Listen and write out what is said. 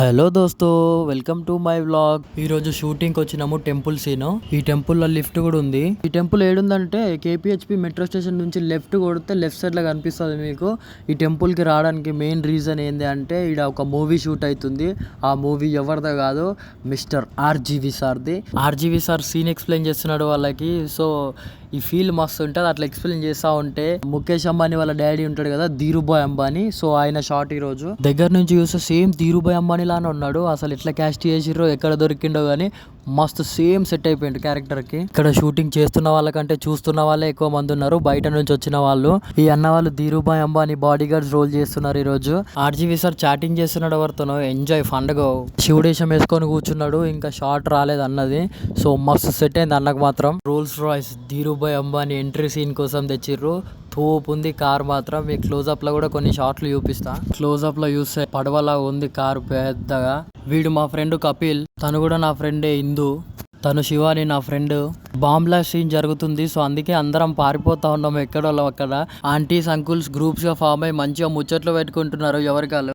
Hello దోస్తో, welcome to my vlog. ఈ రోజు షూటింగ్ వచ్చినాము టెంపుల్ సీన్. ఈ టెంపుల్ లో లిఫ్ట్ కూడా ఉంది. ఈ టెంపుల్ ఏడుందంటే కేపీహెచ్పి మెట్రో స్టేషన్ నుంచి లెఫ్ట్ కొడితే లెఫ్ట్ సైడ్ లో కనిపిస్తుంది మీకు. ఈ టెంపుల్ కి రావడానికి మెయిన్ రీజన్ ఏంది అంటే ఇక్కడ ఒక మూవీ షూట్ అవుతుంది. ఆ మూవీ ఎవరిదో కాదు, మిస్టర్ ఆర్జీవి సార్ది. ఆర్జీవి సార్ సీన్ ఎక్స్ప్లెయిన్ చేస్తున్నాడు వాళ్ళకి. సో ఈ ఫీల్ మస్తు ఉంటుంది. అట్లా ఎక్స్ప్లెయిన్ చేస్తా ఉంటే ముఖేష్ అంబానీ వాళ్ళ డాడీ ఉంటాడు కదా, ధీరుభాయ్ అంబానీ. సో ఆయన షాట్ ఈ రోజు దగ్గర నుంచి చూస్తే సేమ్ ధీరుభాయ్ అంబానీ లానే ఉన్నాడు. అసలు ఎట్లా క్యాస్ట్ చేసిర్రో, ఎక్కడ దొరికిండో గానీ మస్తు సేమ్ సెట్ అయిపోయింది క్యారెక్టర్ కి. ఇక్కడ షూటింగ్ చేస్తున్న వాళ్ళకంటే చూస్తున్న వాళ్ళే ఎక్కువ మంది ఉన్నారు, బయట నుంచి వచ్చిన వాళ్ళు. ఈ అన్న వాళ్ళు Dhirubhai Ambani bodyguards role చేస్తున్నారు ఈ రోజు. ఆర్జీవి సార్ చాటింగ్ చేస్తున్నాడు ఎవరితోనో, ఎంజాయ్ ఫండ్గా శివుడేశం వేసుకొని కూర్చున్నాడు. ఇంకా షాట్ రాలేదు అన్నది. సో మస్తు సెట్ అయింది అన్నకు మాత్రం. Rolls Royce Dhirubhai Ambani entry scene కోసం తెచ్చిర్రు. తోపు ఉంది కార్ మాత్రం. మీ క్లోజ్అప్ లో కూడా కొన్ని షాట్లు చూపిస్తా. క్లోజ్అప్ లో చూస్తే పడవలా ఉంది కారు పెద్దగా. వీడు మా ఫ్రెండ్ కపిల్, తను కూడా నా ఫ్రెండే. హిందూ, తను శివాని నా ఫ్రెండ్. బాంబ్ బ్లాస్ట్ సీన్ జరుగుతుంది. సో అందుకే అందరం పారిపోతా ఉన్నాం ఎక్కడో అక్కడ. ఆంటీస్ అంకుల్స్ గ్రూప్స్ గా ఫామ్ అయ్యి మంచిగా ముచ్చట్లు పెట్టుకుంటున్నారు ఎవరికాలు.